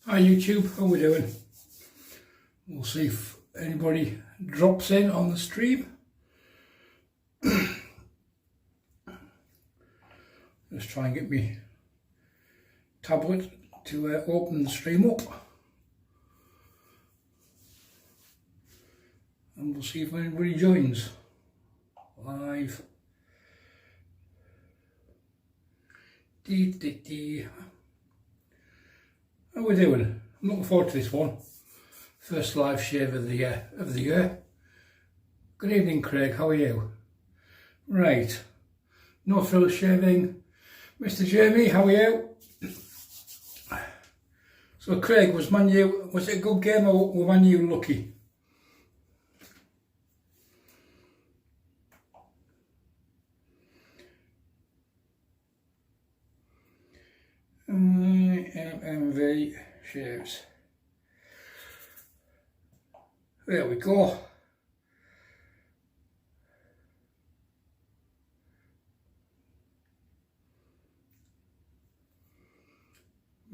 Hi YouTube, how we doing? We'll see if anybody drops in on the stream. Just try and get me tablet to open the stream up. And we'll see if anybody joins live. How we doing? I'm looking forward to this one. First live shave of the year. Good evening, Craig. How are you? Right. No frill shaving. Mr. Jamie, how are you? So, Craig, was it a good game or were Man U lucky? MV shaves. There we go.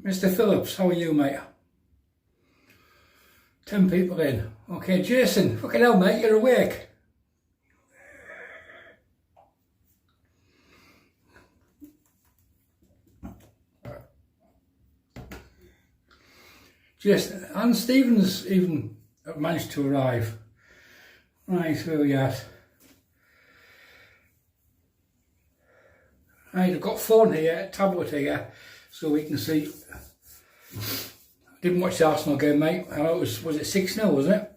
Mr. Phillips, how are you, mate? 10 people in. Okay, Jason, fucking hell, mate, you're awake. Jason and Stevens even managed to arrive. Right, where are we at? Right, I've got phone here, tablet here, so we can see. I didn't watch the Arsenal game, mate. I know it was it 6-0, wasn't it?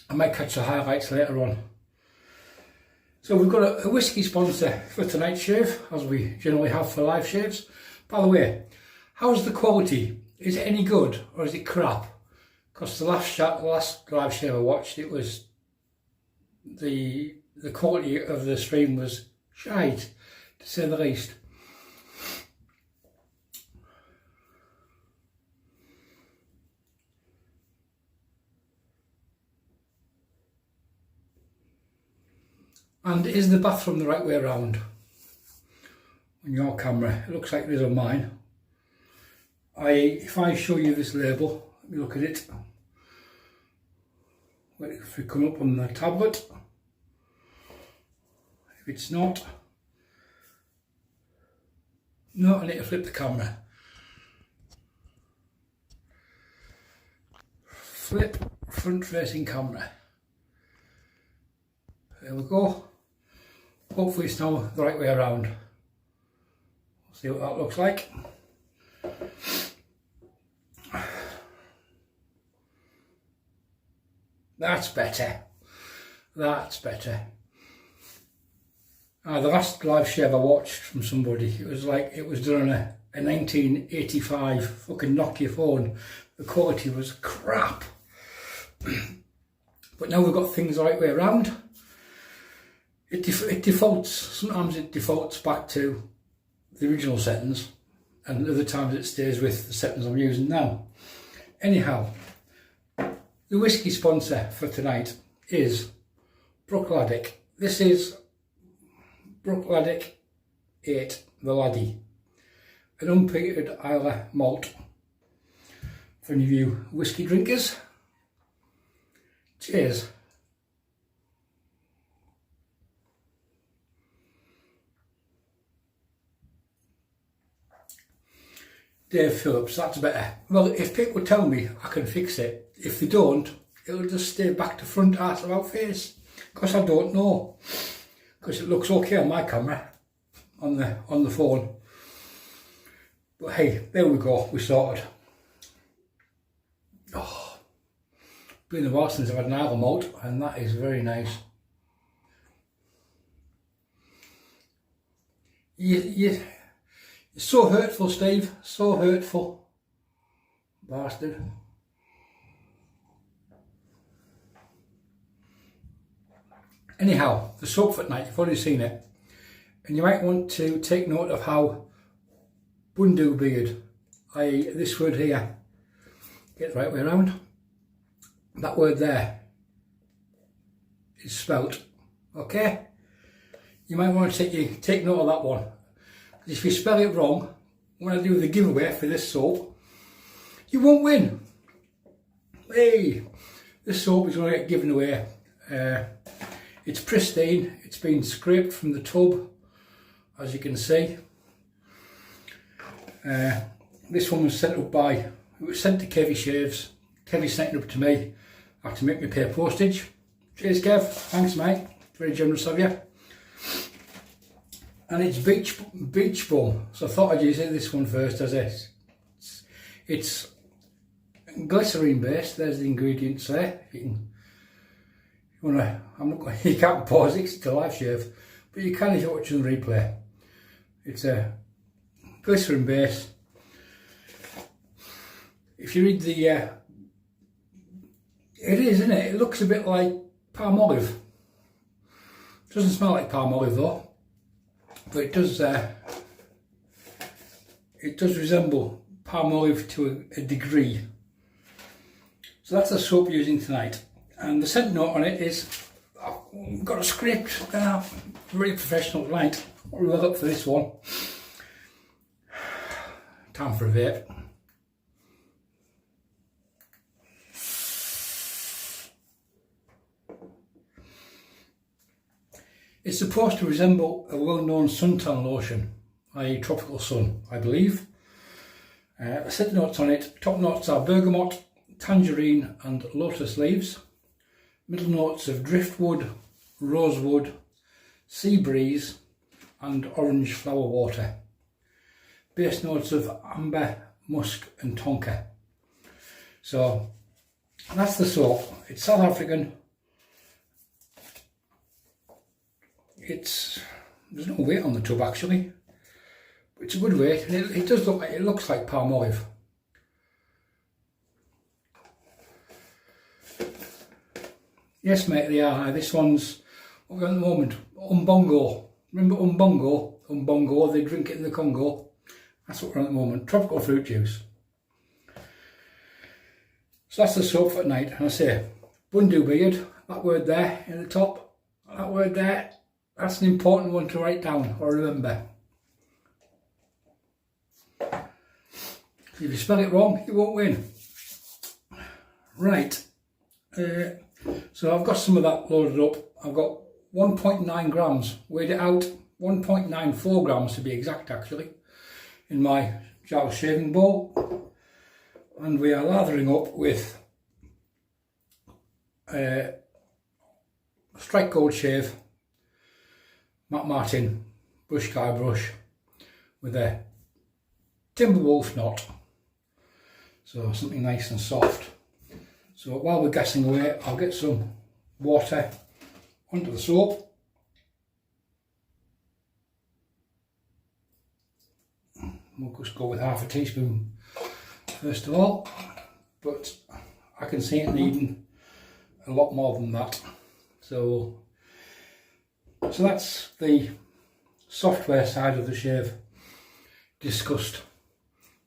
I might catch the highlights later on. So we've got a whiskey sponsor for tonight's shave, as we generally have for live shaves. By the way, how's the quality? Is it any good or is it crap? Because the last live shave I watched, it was the quality of the stream was shite, to say the least. And is the bathroom the right way around on your camera? It looks like it is on mine. If I show you this label, let me look at it. Wait, if we come up on the tablet. If it's not, no, I need to flip the camera. Flip front facing camera. There we go. Hopefully it's now the right way around. We'll see what that looks like. That's better. That's better. The last live shave I watched from somebody, it was like it was done on a 1985 fucking Nokia phone. The quality was crap. But now we've got things the right way around. It defaults, sometimes it defaults back to the original settings, and other times it stays with the settings I'm using now. Anyhow, the whiskey sponsor for tonight is Brookladdick. This is Brookladdick 8, the Laddie, an unpeated Islay malt. For any of you whiskey drinkers, cheers. Dave Phillips, that's better. Well, if people tell me, I can fix it. If they don't, it'll just stay back to front, arse about face. Because I don't know. Because it looks okay on my camera, on the phone. But hey, there we go, we sorted. Oh, been a while since I've had an Islay malt, and that is very nice. You're so hurtful, Steve, so hurtful. Bastard. Anyhow, the soap for tonight, you've already seen it. And you might want to take note of how Bundubeard, i.e. this word here, get the right way around. That word there is spelt, okay? You might want to take note of that one. If you spell it wrong, when I do the giveaway for this soap, you won't win. Hey, this soap is going to get given away. It's pristine. It's been scraped from the tub, as you can see. This one was sent up it was sent to Kevy Shaves. Kevy sent it up to me. I have to make me pay postage. Cheers, Kev. Thanks, mate. Very generous of you. And it's beach bum. So I thought I'd use this one first as this. It's glycerine based. There's the ingredients there. You can't pause it, it's a live shave, but you can if you're watching the replay. It's a glycerine base. If you read the, it is, isn't it? It looks a bit like palm olive. Doesn't smell like palm olive though, but it does resemble palm olive to a degree. So that's the soap we're using tonight. And the scent note on it is, I've got a script, really professional tonight. I'll roll up for this one. Time for a vape. It's supposed to resemble a well-known suntan lotion, i.e. tropical sun, I believe. The scent notes on it, top notes are bergamot, tangerine and lotus leaves. Middle notes of driftwood, rosewood, sea breeze and orange flower water. Base notes of amber, musk and tonka. So that's the soap. It's South African. There's no weight on the tub actually. It's a good weight and it does look like, it looks like palm olive. Yes mate, they are. This one's, what we're at the moment, Umbongo. Remember Umbongo? Umbongo, they drink it in the Congo. That's what we're at the moment, tropical fruit juice. So that's the soap for tonight. And I say, Bundubeard, that word there in the top, that word there, that's an important one to write down or remember. If you spell it wrong, you won't win. Right. So I've got some of that loaded up. I've got 1.9 grams, weighed it out, 1.94 grams to be exact actually, in my gel shaving bowl. And we are lathering up with Strike Gold Shave, Matt Martin brush guy brush with a Timberwolf knot. So something nice and soft. So while we're gassing away, I'll get some water onto the soap. We'll just go with half a teaspoon first of all, but I can see it needing a lot more than that. So that's the software side of the shave discussed.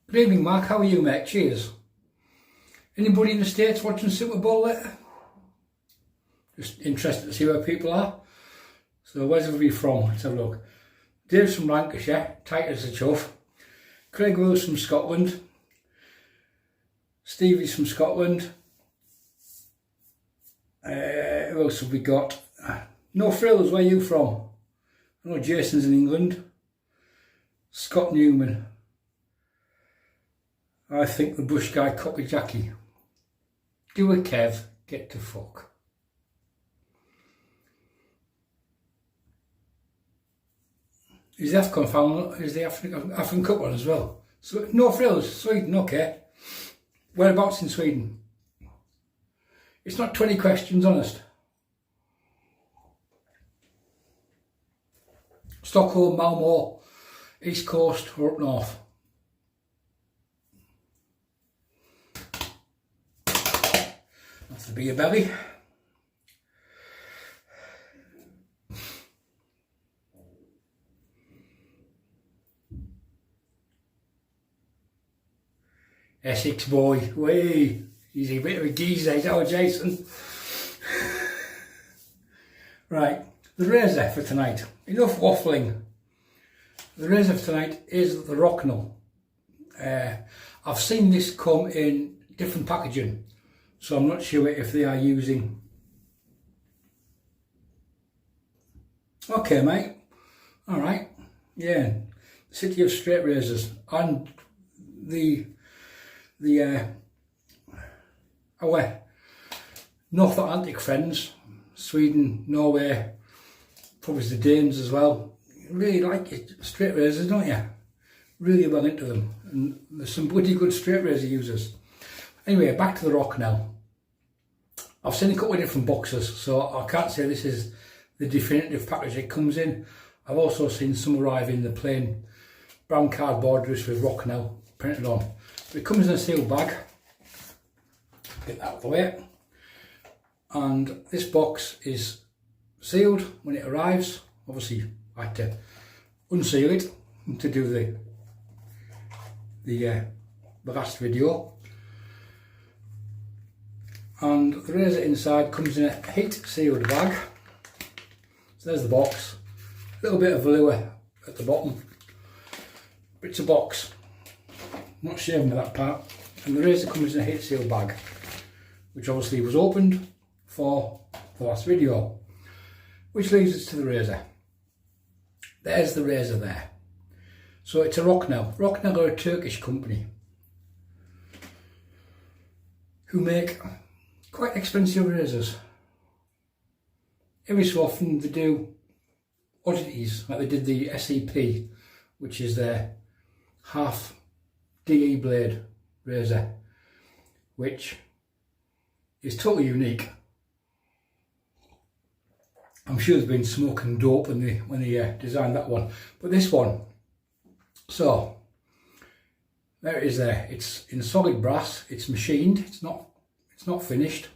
Good evening Mark, how are you mate? Cheers. Anybody in the States watching Super Bowl later? Just interested to see where people are. So where's everybody from? Let's have a look. Dave's from Lancashire, tight as a chuff. Craig Will's from Scotland. Stevie's from Scotland. Who else have we got? No Frills, where are you from? I know Jason's in England. Scott Newman. I think the bush guy Cocky Jackie. Do a Kev, get to fuck. Is the AFCON final, is the African Cup one as well? So, no Frills, Sweden, okay. Whereabouts in Sweden? It's not 20 questions, honest. Stockholm, Malmö, East Coast or up north? That's the beer belly. Essex boy, way, he's a bit of a geezer, is that Jason? Right, the razor for tonight. Enough waffling. The razor for tonight is the Rocnel. I I've seen this come in different packaging, so I'm not sure if they are using. Okay, mate. All right. Yeah. City of Straight Razors and our North Atlantic friends, Sweden, Norway, probably the Danes as well. Really like it, straight razors, don't you? Really well into them, and there's some bloody good straight razor users. Anyway, back to the Rocnel. I've seen a couple of different boxes, so I can't say this is the definitive package it comes in. I've also seen some arrive in the plain brown cardboard just with Rocnel printed on. But it comes in a sealed bag. Get that out of the way. And this box is sealed when it arrives. Obviously, I had to unseal it to do the last video. And the razor inside comes in a heat sealed bag. So there's the box. A little bit of velour at the bottom. But it's a box. I'm not shaving with that part. And the razor comes in a heat sealed bag, which obviously was opened for the last video. Which leads us to the razor. There's the razor there. So it's a Rocnel. Rocnel are a Turkish company who make quite expensive razors. Every so often they do oddities, like they did the SEP, which is their half DE blade razor, which is totally unique. I'm sure there's been smoking dope when they designed that one, but this one. So there it is. There, it's in solid brass. It's machined. It's not finished.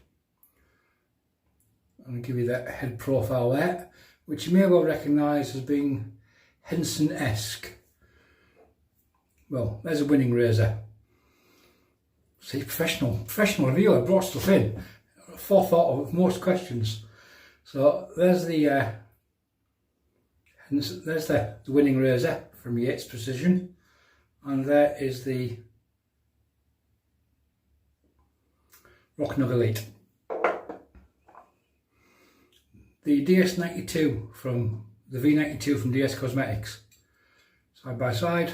I'm going to give you that head profile there, which you may well recognise as being Henson-esque. Well, there's a winning razor. See, professional reviewer, brought stuff in. Forethought of most questions. So there's the winning razor from Yates Precision, and there is the Rocnel Elite. The DS92 from the V92 from DS Cosmetics, side by side.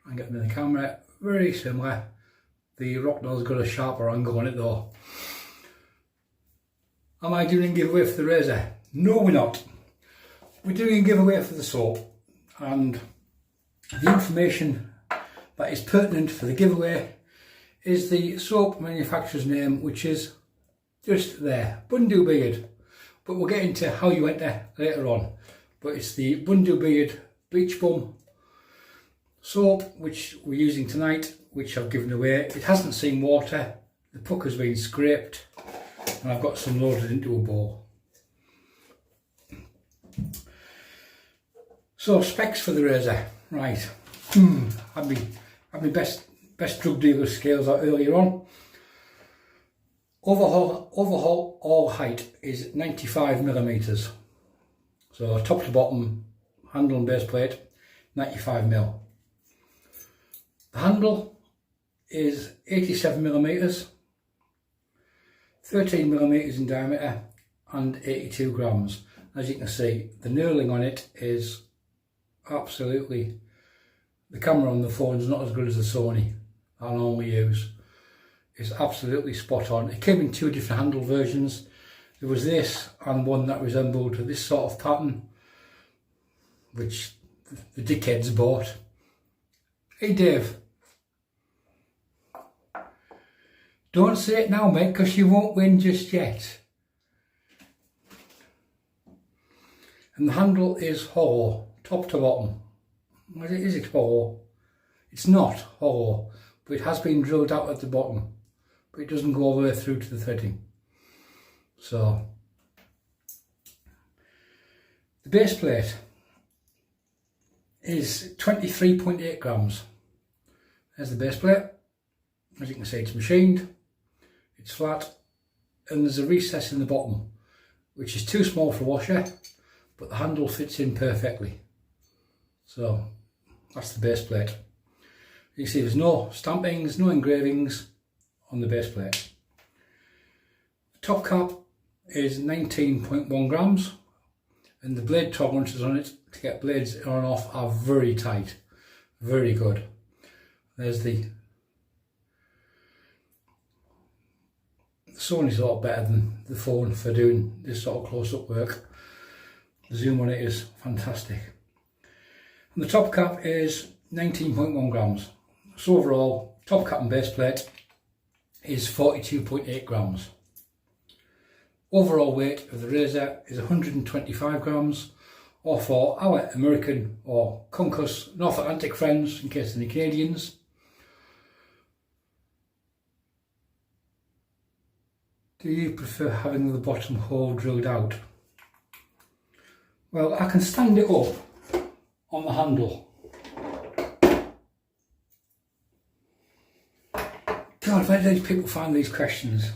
Try and get them in the camera. Very similar. The Rocnel's got a sharper angle on it though. Am I doing a giveaway for the razor? No, we're not. We're doing a giveaway for the soap, and the information that is pertinent for the giveaway is the soap manufacturer's name, which is just there, Bundubeard. But we'll get into how you enter later on. But it's the Bundubeard Bleach Bum soap, which we're using tonight, which I've given away. It hasn't seen water, the puck has been scraped, and I've got some loaded into a bowl. So specs for the razor, right? Had my best drug dealer scales out earlier on. Overhaul all height is 95mm. So top to bottom, handle and base plate, 95mm. The handle is 87mm, 13mm in diameter, and 82 grams. As you can see, the knurling on it is absolutely, the camera on the phone is not as good as the Sony I normally use. It's absolutely spot on. It came in two different handle versions. There was this and one that resembled this sort of pattern, which the dickheads bought. Hey Dave, don't say it now mate, because you won't win just yet. And the handle is hollow, top to bottom. Is it hollow? It's not hollow, but it has been drilled out at the bottom, but it doesn't go all the way through to the threading. So the base plate is 23.8 grams. There's the base plate. As you can see, it's machined, it's flat, and there's a recess in the bottom, which is too small for washer, but the handle fits in perfectly. So That's the base plate. You see there's no stampings, no engravings on the base plate. The top cap is 19.1 grams and the blade tolerances on it to get blades on and off are very tight, very good. There's the Sony's a lot better than the phone for doing this sort of close-up work. The zoom on it is fantastic. And the top cap is 19.1 grams. So overall, top cap and base plate is 42.8 grams. Overall weight of the razor is 125 grams, or for our American or Conquest North Atlantic friends, in case any Canadians, do you prefer having the bottom hole drilled out? Well, I can stand it up on the handle. God, where do these people find these questions?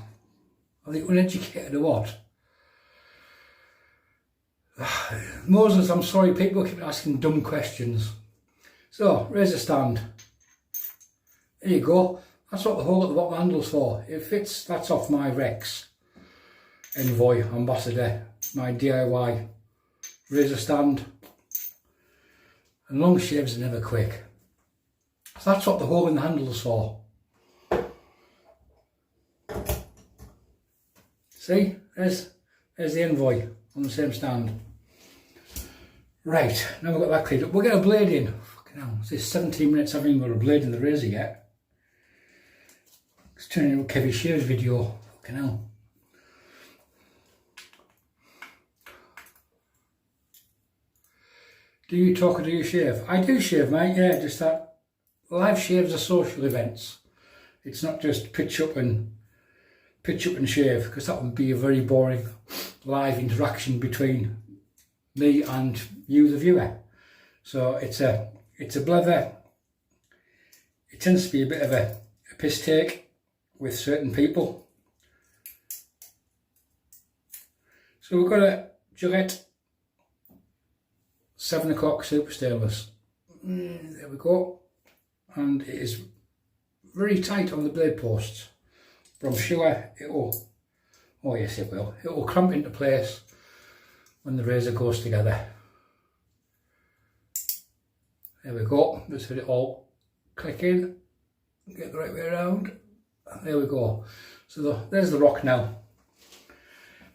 Are they uneducated or what? Moses, I'm sorry, people keep asking dumb questions. So, razor stand. There you go. That's what the hole at the bottom handle's for. It fits, that's off my Rex Envoy Ambassador, my DIY razor stand. And long shaves are never quick. So that's what the hole in the handle's for. See, there's the Envoy on the same stand. Right, now we've got that cleaned up. We'll get a blade in. Fucking hell, it's 17 minutes, I haven't even got a blade in the razor yet. It's turning into a Kevy Shaves video. Fucking hell. Do you talk or do you shave? I do shave, mate, yeah, just that. Live shaves are social events. It's not just pitch up and shave, because that would be a very boring live interaction between me and you, the viewer. So it's a blether. It tends to be a bit of a piss take with certain people. So we've got a Gillette 7 o'clock super stainless. There we go. And it is very tight on the blade posts. But I'm sure it will, oh yes it will, it will cramp into place when the razor goes together. There we go, let's let it all click in, get the right way around, there we go. So there's the Rocnel.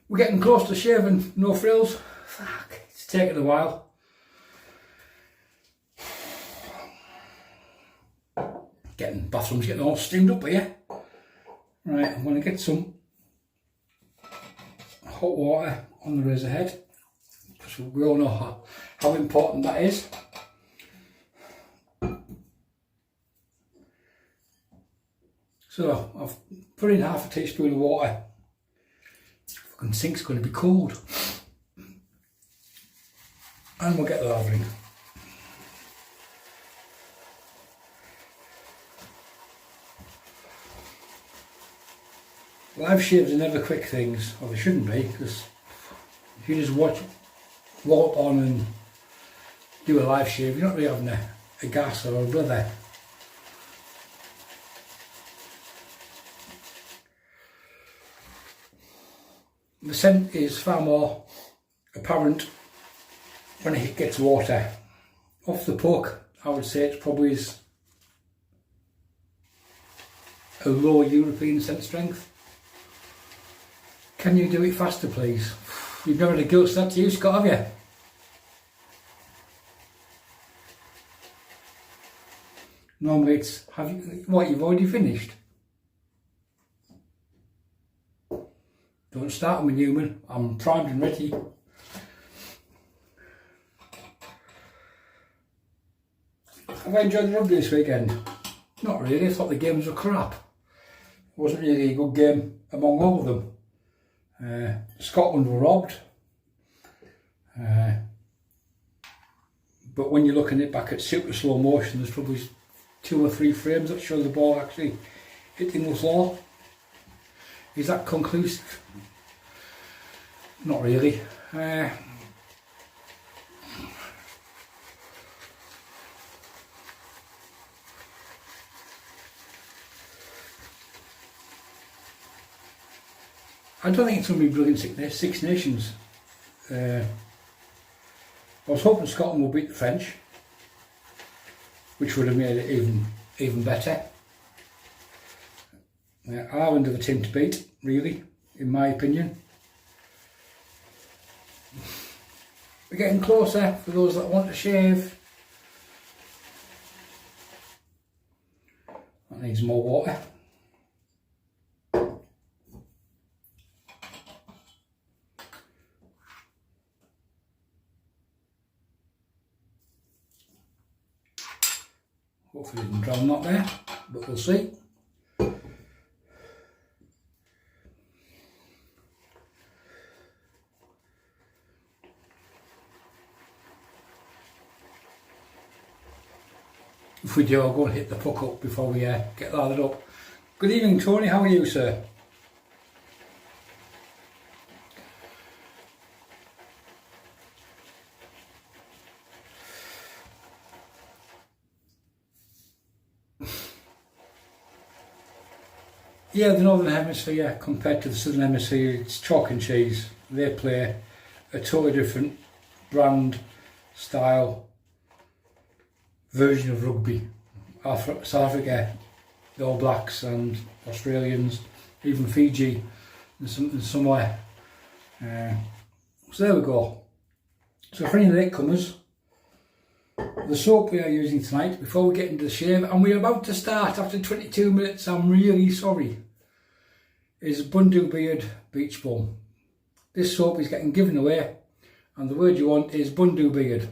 We're getting close to shaving, no frills. Fuck, it's taken a while. Bathrooms getting all steamed up here. Right, I'm going to get some hot water on the razor head, because we all know how important that is. So I've put in half a teaspoon of water. The fucking sink's going to be cold. And we'll get the lathering. Live shaves are never quick things, or they shouldn't be, because if you just walk on and do a live shave, you're not really having a gas or a blether. The scent is far more apparent when it gets water. Off the poke, I would say it's probably a low European scent strength. Can you do it faster, please? You've never had a guilt that to you, Scott, have you? Normally it's, you've already finished? Don't start with Newman, I'm primed and ready. Have I enjoyed the rugby this weekend? Not really, I thought the games were crap. It wasn't really a good game among all of them. Scotland were robbed, but when you're looking it back at super slow motion, there's probably 2 or 3 frames that show the ball actually hitting the floor. Is that conclusive? Not really. I don't think it's going to be brilliant Six Nations. I was hoping Scotland would beat the French, which would have made it even better. Ireland are the team to beat, really, in my opinion. We're getting closer for those that want to shave. That needs more water. Hopefully it didn't drown that there, but we'll see. If we do, I'll go and hit the puck up before we get lathered up. Good evening, Tony. How are you, sir? Yeah, the Northern Hemisphere compared to the Southern Hemisphere, it's chalk and cheese. They play a totally different brand, style, version of rugby. South Africa, the All Blacks and Australians, even Fiji and somewhere. So there we go. So for any latecomers, the soap we are using tonight, before we get into the shave, and we're about to start after 22 minutes, I'm really sorry, is Bundubeard Beach Bum. This soap is getting given away, and the word you want is Bundubeard.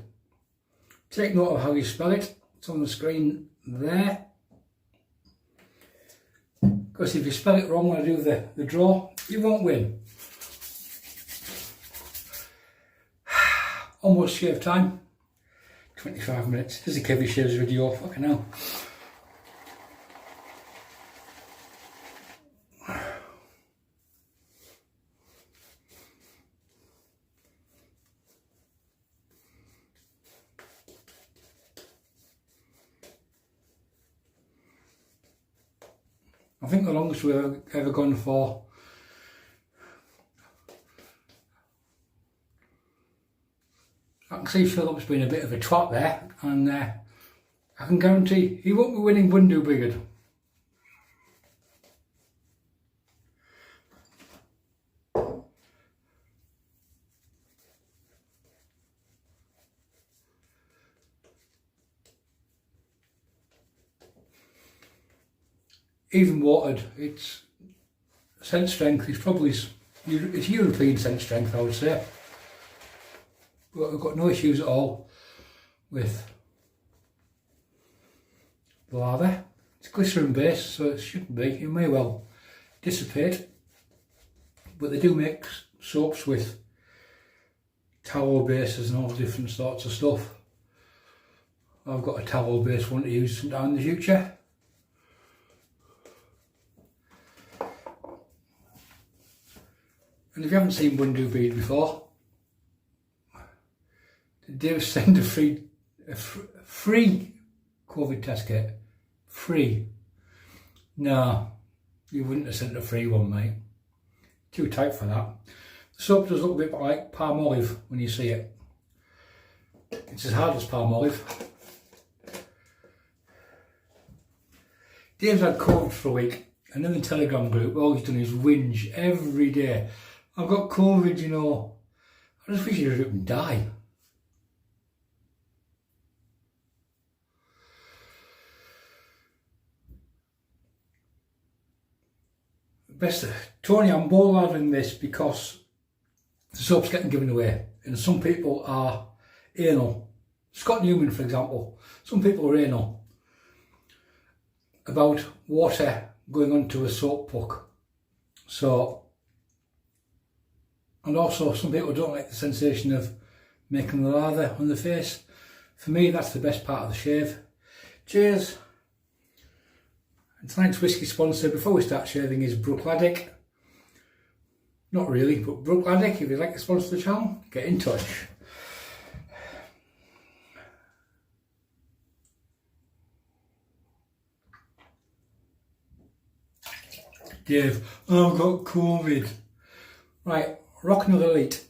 Take note of how you spell it. It's on the screen there. Because if you spell it wrong when I do the draw, you won't win. Almost shave time. 25 minutes. This is a Kevy Shaves video, fucking hell. I think the longest we've ever gone for I can see Philip's been a bit of a twat there, and I can guarantee he won't be winning Bundubeard. Even watered, its scent strength is probably, it's European scent strength, I would say. But we've got no issues at all with the lather. It's glycerin based, so it shouldn't be. It may well dissipate, but they do make soaps with towel bases and all different sorts of stuff. I've got a towel based one to use sometime in the future. And if you haven't seen Bundubeard before, they send a free COVID test kit. Free. No, you wouldn't have sent a free one, mate. Too tight for that. The soap does look a bit like palm olive when you see it. It's as hard as palm olive. Dave's had COVID for a week, and in the Telegram group, all he's done is whinge every day. I've got COVID, you know. I just wish he'd hurry up and die. Best, Tony, I'm bothering this because the soap's getting given away, and some people are anal. Scott Newman, for example, some people are anal about water going onto a soap puck. So, and also some people don't like the sensation of making the lather on the face. For me, that's the best part of the shave. Cheers. And tonight's whisky sponsor, before we start shaving, is Brookladdick. Not really, but Brookladdick, if you'd like to sponsor the channel, get in touch. Dave, oh, I've got COVID. Right, Rocnel Elite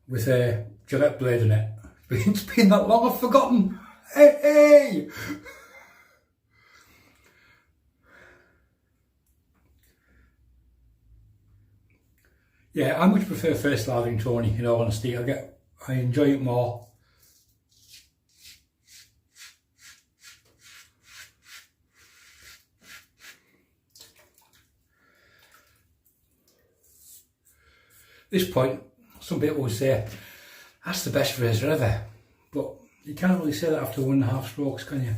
with a Gillette blade in it. It's been that long I've forgotten. Hey, hey! Yeah, I much prefer first lathering Tony, in all honesty. I enjoy it more. At this point, some people would say, that's the best razor ever. But you can't really say that after 1.5 strokes, can you?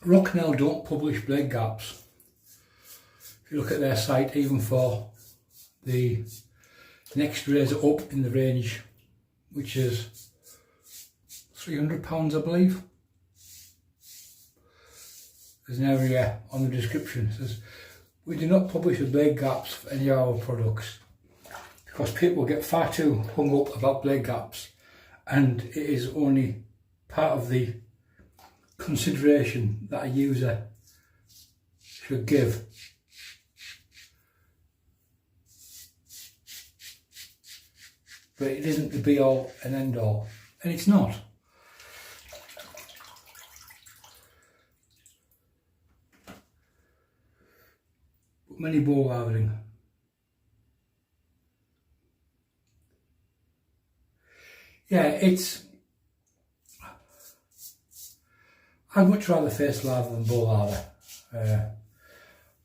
Rocnel don't publish blade gaps. If you look at their site, even for the next razor up in the range, which is £300 I believe, there's an area on the description that says we do not publish the blade gaps for any of our products because people get far too hung up about blade gaps, and it is only part of the consideration that a user should give. But it isn't the be all and end all, and it's not. But many ball lathering. Yeah, I'd much rather face lather than ball lather.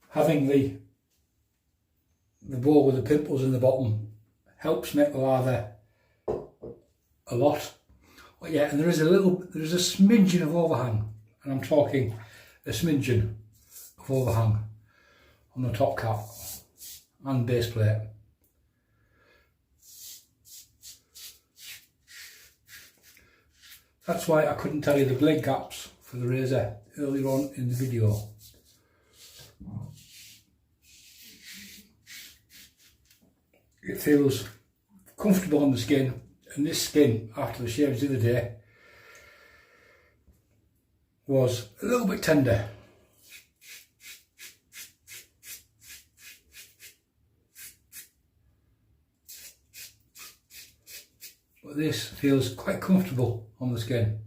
Having the ball with the pimples in the bottom helps make the lather a lot. But yeah, and there is a smidgen of overhang, and I'm talking a smidgen of overhang on the top cap and base plate. That's why I couldn't tell you the blade gaps for the razor earlier on in the video. It feels comfortable on the skin, and this skin after the shaves the other day was a little bit tender. But this feels quite comfortable on the skin.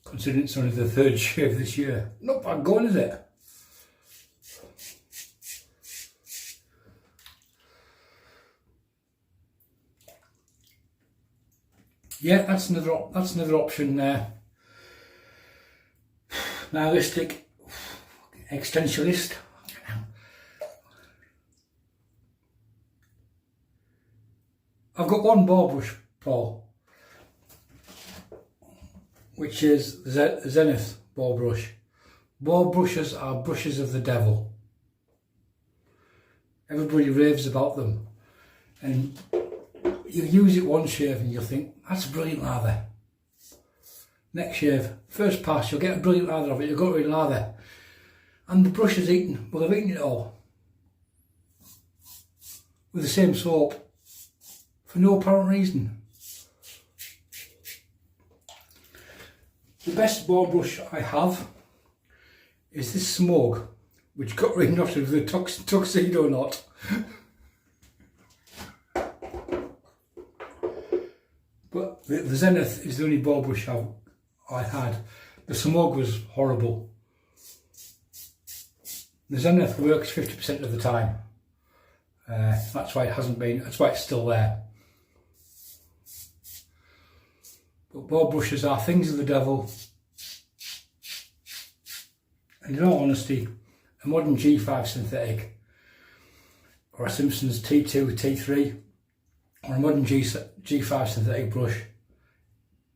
Considering it's only the 3rd shave this year. Not bad going, is it? Yeah, that's another option there. Nihilistic extensionist. I've got one ball brush, Paul, which is the Zenith ball brush. Ball brushes are brushes of the devil. Everybody raves about them, and you use it one shave and you'll think, that's a brilliant lather. Next shave, first pass, you'll get a brilliant lather of it, you'll go to lather, and the brush is eaten, well, they've eaten it all with the same soap for no apparent reason. The best ball brush I have is this Smog, which got re-knotted with a tuxedo knot. But the Zenith is the only ball brush I had. The Smog was horrible. The Zenith works 50% of the time. That's why it hasn't been, that's why it's still there. But ball brushes are things of the devil. And in all honesty, a modern G5 synthetic, or a Simpson's T2, T3, or a modern G5 synthetic brush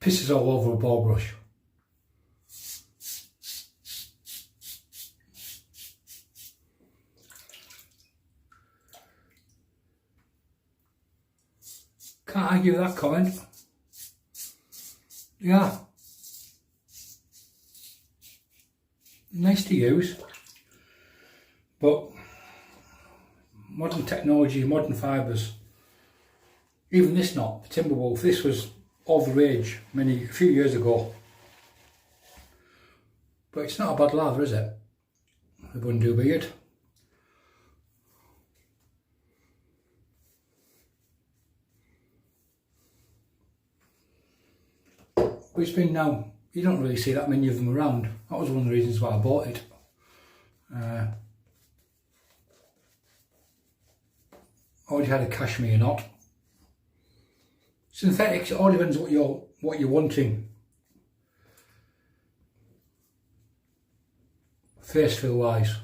pisses all over a ball brush. Can't argue with that comment. Yeah, nice to use, but modern technology, modern fibres, even this knot, the Timberwolf, this was all the rage a few years ago, but it's not a bad lather, is it? The Bundubeard. But it's been now, you don't really see that many of them around. That was one of the reasons why I bought it. Already had a cashmere knot. Synthetics, it all depends what you're wanting. Face feel wise.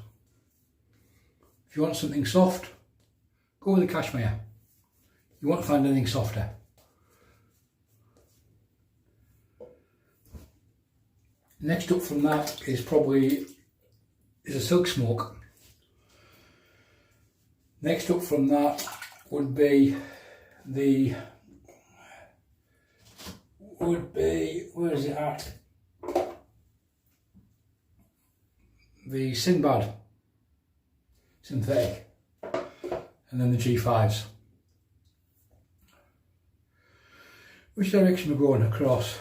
If you want something soft, go with the cashmere. You won't find anything softer. Next up from that is a silk smoke. Next up from that would be where is it at? The Sinbad synthetic, and then the G5s. Which direction we're going across?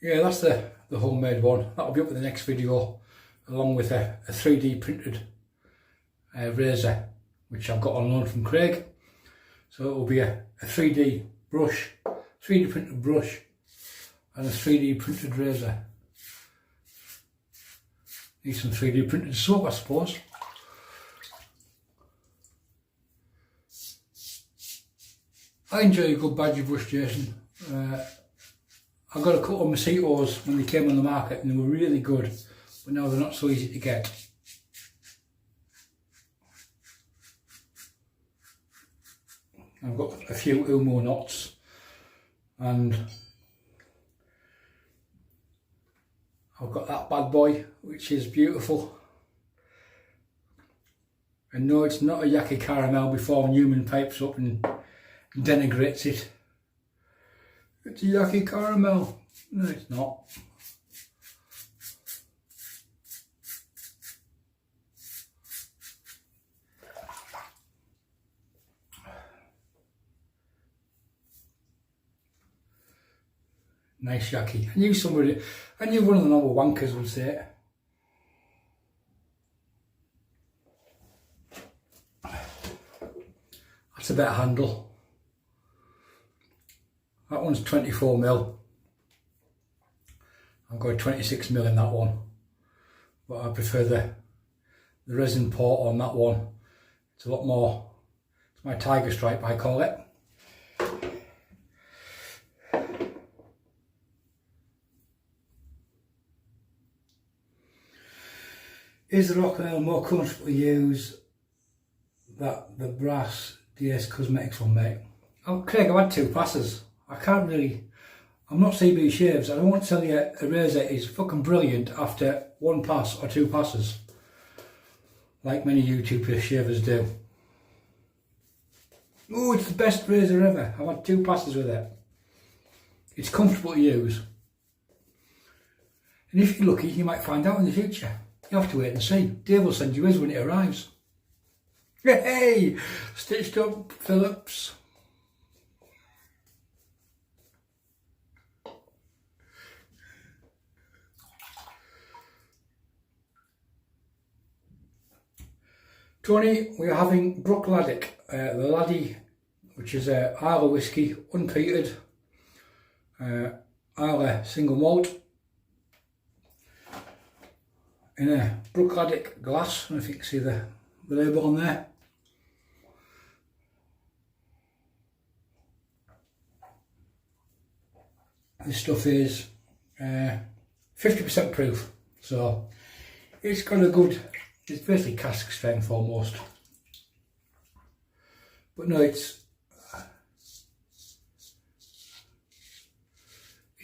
Yeah, that's the homemade one. That'll be up in the next video, along with a 3D printed razor, which I've got on loan from Craig. So it will be a 3D brush, 3D printed brush, and a 3D printed razor. Need some 3D printed soap, I suppose. I enjoy a good badger brush, Jason. I got a couple of mosquitoes when they came on the market and they were really good, but now they're not so easy to get. I've got a few Umo knots, and I've got that bad boy, which is beautiful. And no, it's not a Yaki Caramel before Newman pipes up and denigrates it. It's a Yaki Caramel. No, it's not. Nice Yaki. I knew one of the normal wankers would say it. That's a better handle. That one's 24mm. I've got a 26mm in that one, but I prefer the resin port on that one. It's a lot more, it's my tiger stripe I call it. Is the Rockwell more comfortable to use than the brass DS Cosmetics one, mate? Oh, Craig, I've had 2 passes. I can't really, I'm not CB Shaves. I don't want to tell you a razor is fucking brilliant after 1 pass or 2 passes, like many YouTube shavers do. Oh, it's the best razor ever. I've had 2 passes with it. It's comfortable to use. And if you're lucky, you might find out in the future. You have to wait and see. Dave will send you his when it arrives. Hey! Stitched up Phillips. Tony, we are having Rockwell, the Laddie, which is a Isla whiskey, unpeated, Isla single malt, in a Brookladdick glass. I don't know if you can see the label on there. This stuff is 50% proof, so it's got a good, it's basically cask strength almost. But no, it's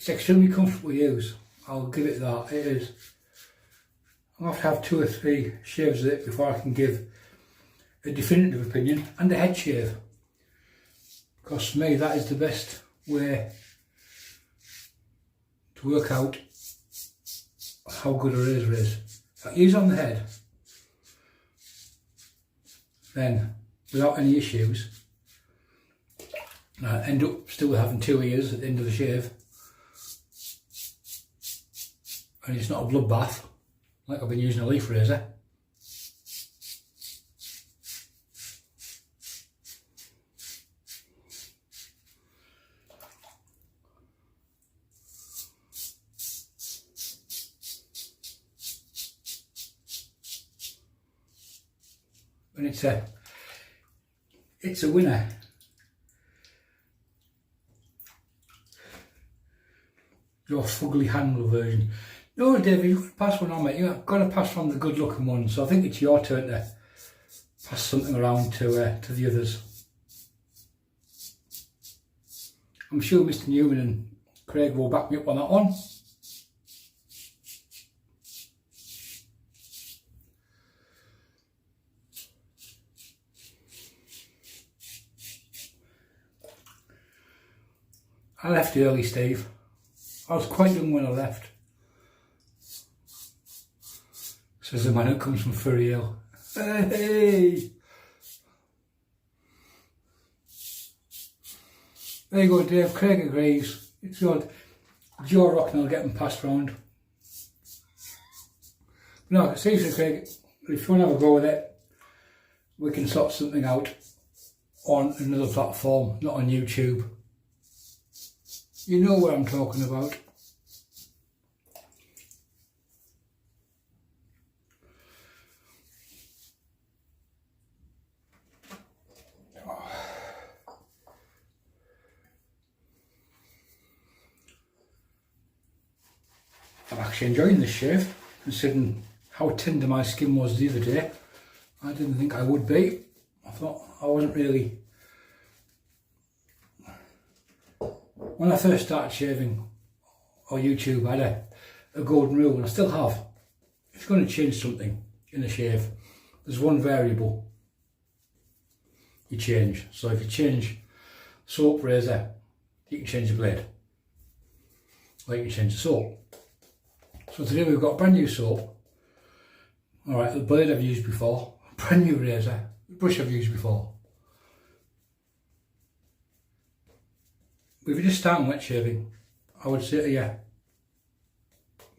extremely comfortable to use. I'll give it that. It is. I'll have to have 2 or 3 shaves of it before I can give a definitive opinion, and a head shave. Because for me that is the best way to work out how good a razor is. If I use it on the head, then without any issues, I end up still having 2 ears at the end of the shave, and it's not a bloodbath like I've been using a leaf razor. And it's a winner. Your fugly handle version. No, David, you've got to pass one on, mate. You've got to pass on the good looking one. So I think it's your turn to pass something around to the others. I'm sure Mr. Newman and Craig will back me up on that one. I left early, Steve. I was quite young when I left. Says the man who comes from Furry Hill. Hey! There you go, Dave. Craig agrees. It's good. Joe Rocnel getting passed round. No, seriously, Craig, if you want to have a go with it, we can sort something out on another platform, not on YouTube. You know what I'm talking about. I'm actually enjoying this shave, considering how tender my skin was the other day. I didn't think I would be. I thought I wasn't really... When I first started shaving on YouTube, I had a golden rule, and I still have. If you're going to change something in a shave, there's one variable you change. So if you change soap razor, you can change the blade, or you can change the soap. So today we've got brand new soap. Alright, the blade I've used before, brand new razor, the brush I've used before. If you're just starting wet shaving, I would say to you,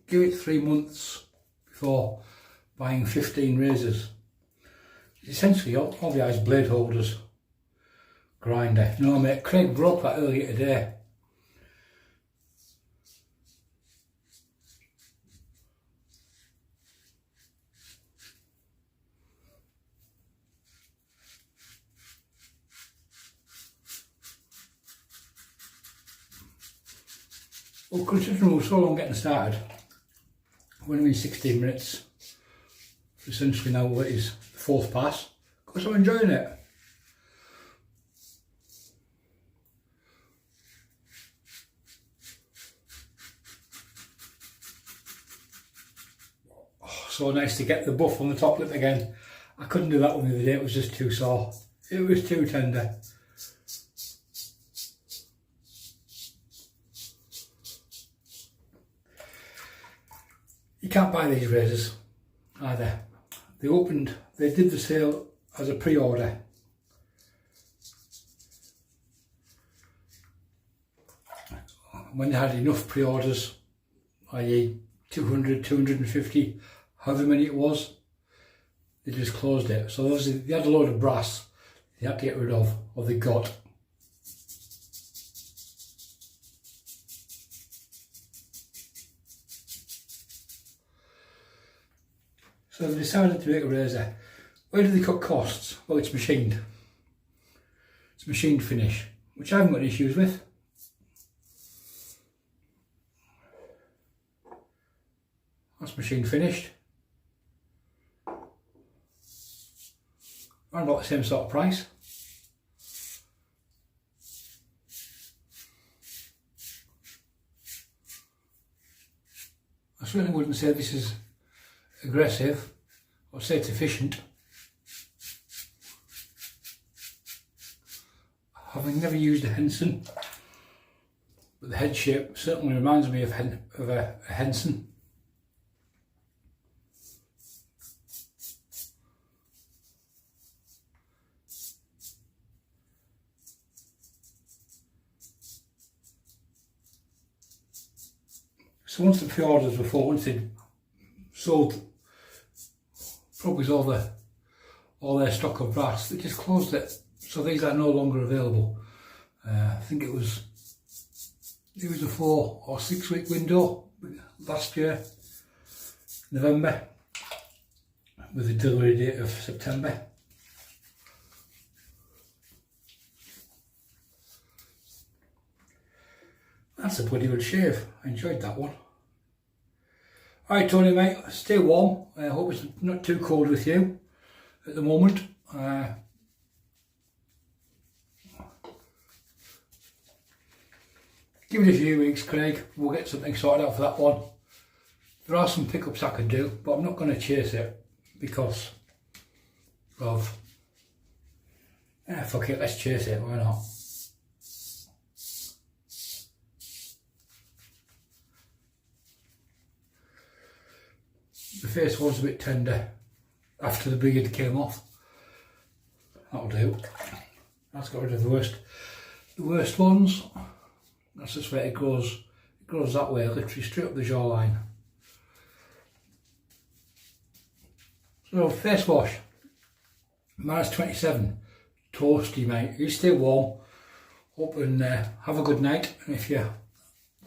give it 3 months before buying 15 razors. Essentially all the eyes blade holders, grinder. You know, mate, Craig broke that earlier today. Well, considering we're so long getting started, we're only 16 minutes, essentially now what is the 4th pass, because I'm enjoying it. Oh, so nice to get the buff on the top lip again. I couldn't do that one the other day, it was just too sore. It was too tender. You can't buy these razors either. They did the sale as a pre-order. When they had enough pre-orders, i.e. 200, 250, however many it was, they just closed it. So obviously they had a load of brass they had to get rid of, or they got. So they've decided to make a razor. Where do they cut costs? Well, it's machined. It's machined finish, which I haven't got any issues with. That's machine finished. Around about the same sort of price. I certainly wouldn't say this is aggressive, I'd say it's efficient. Having never used a Henson, but the head shape certainly reminds me of a Henson. So once the pre-orders were full, once they'd sold probably all their stock of brass, they just closed it. So these are no longer available. I think it was a 4 or 6 week window last year, November, with a delivery date of September. That's a bloody good shave. I enjoyed that one. Alright Tony mate, stay warm. I hope it's not too cold with you at the moment. Give it a few weeks, Craig. We'll get something sorted out for that one. There are some pickups I could do, but I'm not going to chase it because of... fuck it, let's chase it, why not? The face was a bit tender after the beard came off. That'll do. That's got rid of the worst ones. That's just where it grows that way, literally straight up the jawline. So face wash, -27, toasty mate. You stay warm. Hope and have a good night. And if you're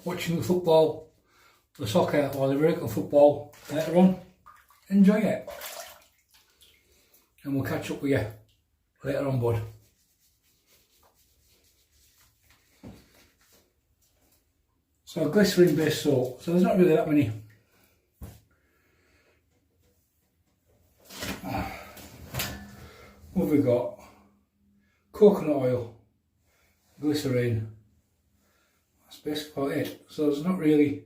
watching the football, the soccer or the American football later on, enjoy it. And we'll catch up with you later on, bud. So glycerin based soap, so there's not really that many. What have we got? Coconut oil, glycerin, that's basically about it. So there's not really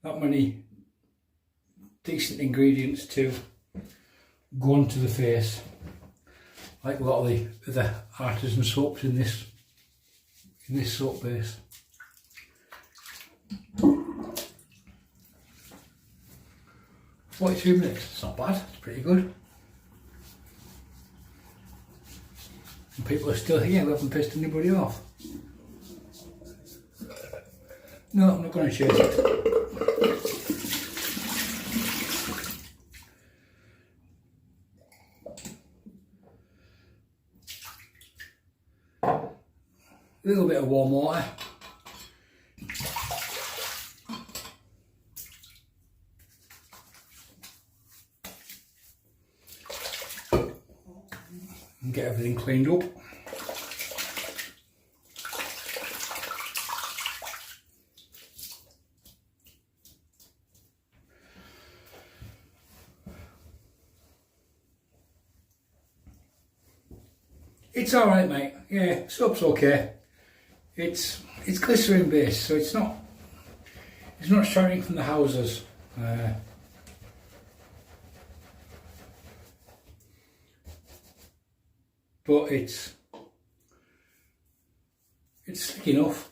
that many decent ingredients to go onto the face, like a lot of the other artisan soaps in this soap base. 42 minutes, it's not bad, it's pretty good. And people are still here, we haven't pissed anybody off. No, I'm not going to chase it. A little bit of warm water. And get everything cleaned up. It's alright mate, yeah, soap's okay. It's glycerin based, so it's not shouting from the houses. But it's slick enough.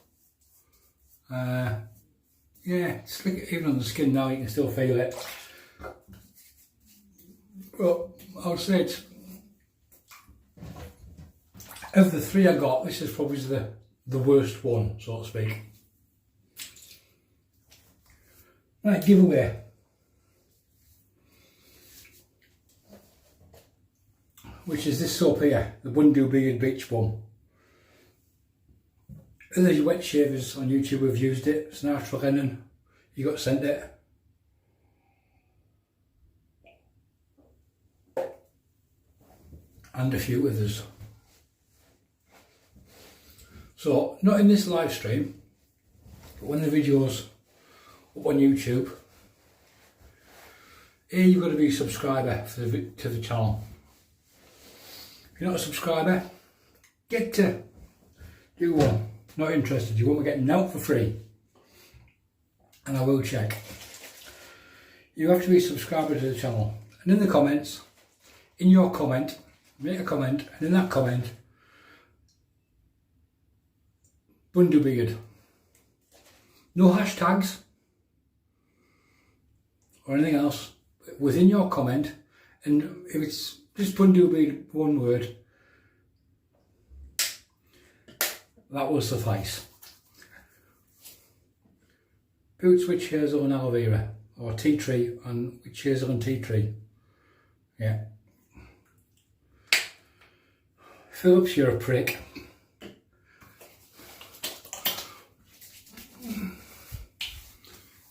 Yeah, it's slick even on the skin now, you can still feel it. But I would say it's, of the three I got, this is probably the worst one, so to speak. Right, giveaway. Which is this soap here, the Bundubeard Beach Bum. Other wet shavers on YouTube have used it. It's an natural linen. You got sent it. And a few others. So, not in this live stream, but when the video's up on YouTube, here you've got to be a subscriber to the channel. If you're not a subscriber, get to do one. Not interested, you won't be getting out for free. And I will check. you have to be a subscriber to the channel. And in the comments, in your comment, make a comment, and in that comment, Bundubeard. No hashtags or anything else within your comment, and if it's just Bundubeard one word, that will suffice. POTUS witch hazel and aloe vera, or tea tree and witch hazel and tea tree. Yeah. Phillips, you're a prick.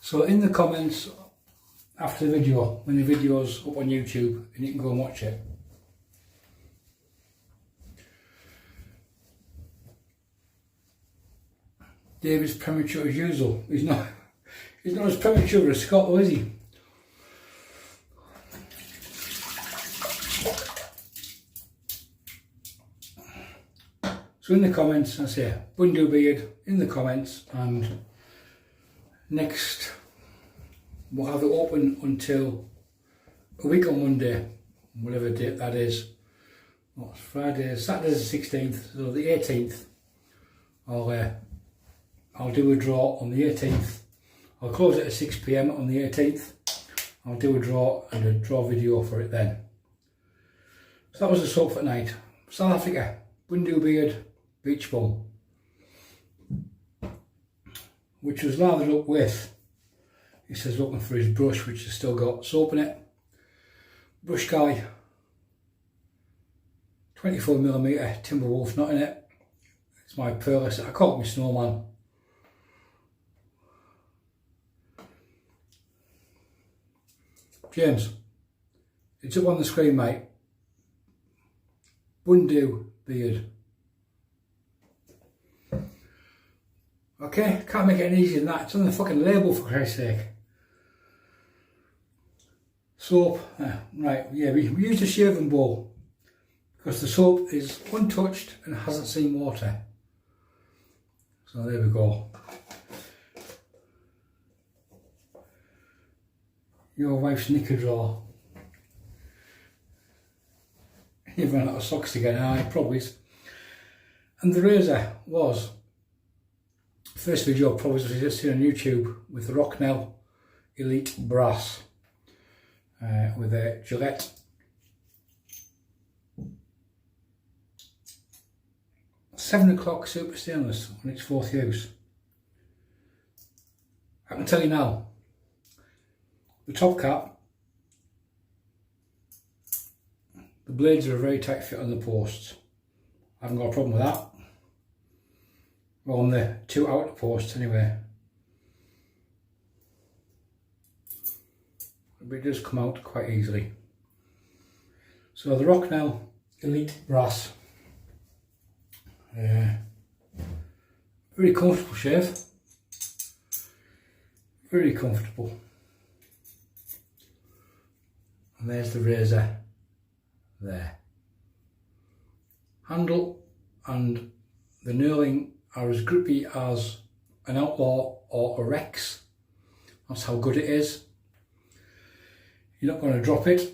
So in the comments after the video, when the video's up on YouTube, and you can go and watch it. David's premature as usual. He's not as premature as Scott, though, is he? So in the comments, I say Bundubeard in the comments, and next we'll have it open until a week on Monday, whatever date that is. What's Friday? Saturday's the 16th, so the 18th. I'll do a draw on the 18th. I'll close it at 6 PM on the 18th. I'll do a draw and a draw video for it then. So that was the soap for tonight. South Africa, Bundubeard Beach Bum, which was lathered up with, he says looking for his brush, which has still got soap in it. Brush guy, 24mm Timberwolf, not in it. It's my pearlescent. I call it my snowman. James, it's up on the screen, mate. Bundubeard. Okay, can't make it any easier than that. It's on the fucking label, for Christ's sake. Soap, right, yeah, we used a shaving bowl because the soap is untouched and hasn't seen water. So there we go. Your wife's knicker drawer. You've run out of socks again, aye, probably is. And the razor was, first video probably was just seen on YouTube, with the Rocnel Elite Brass with a Gillette. $7 super stainless on its 4th use. I can tell you now, the top cap, the blades are a very tight fit on the posts. I haven't got a problem with that. Well, on the 2 outer posts anyway. But it does come out quite easily. So the Rocnel Elite Brass. Very comfortable shave. Very comfortable. And there's the razor there. Handle and the knurling are as grippy as an Outlaw or a Rex. That's how good it is. You're not going to drop it.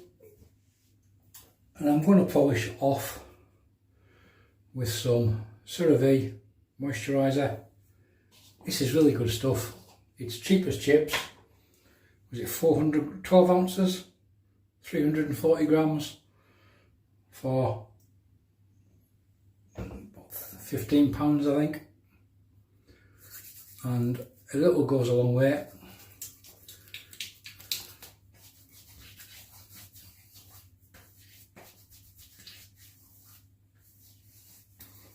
And I'm going to polish off with some CeraVe Moisturiser. This is really good stuff. It's cheap as chips. Was it 12 ounces? 340 grams for £15, I think. And a little goes a long way.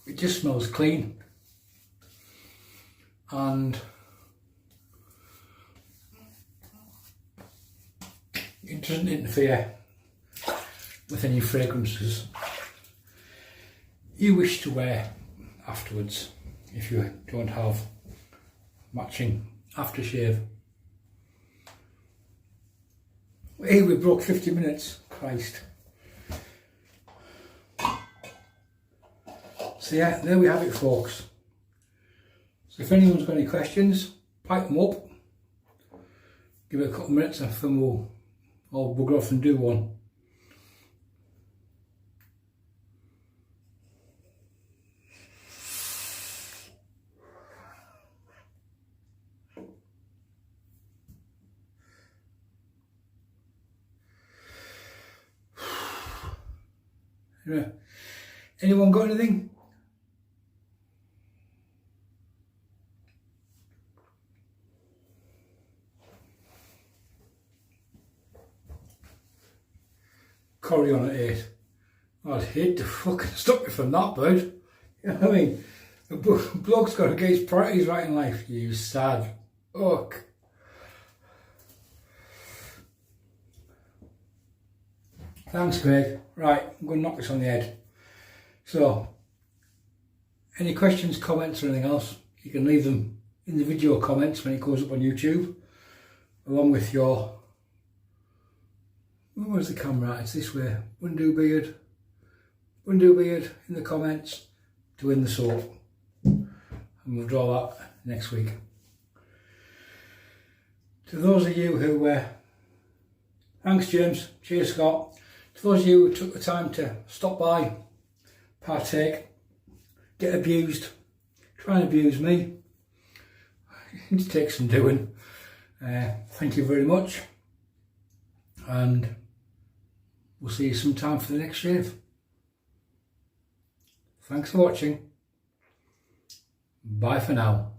It just smells clean, and it doesn't interfere with any fragrances you wish to wear afterwards if you don't have matching aftershave. Hey, we broke 50 minutes, Christ. So yeah, there we have it, folks. So if anyone's got any questions, pipe them up. give it a couple of minutes and then I'll bugger off and do one. Yeah. Anyone got anything? Curry on at 8. I'd hate to fucking stop you from that, bud. You know what I mean? A bloke's got to get his priorities right in life. You sad fuck. Thanks, Craig. Right, I'm going to knock this on the head. So, any questions, comments or anything else, you can leave them in the video comments when it goes up on YouTube, along with your, where's the camera? It's this way. Bundubeard in the comments to win the soap. And we'll draw that next week. To those of you who, thanks James, cheers Scott. To those of you who took the time to stop by, partake, get abused, try and abuse me, it takes some doing. Thank you very much, and we'll see you sometime for the next shave. Thanks for watching. Bye for now.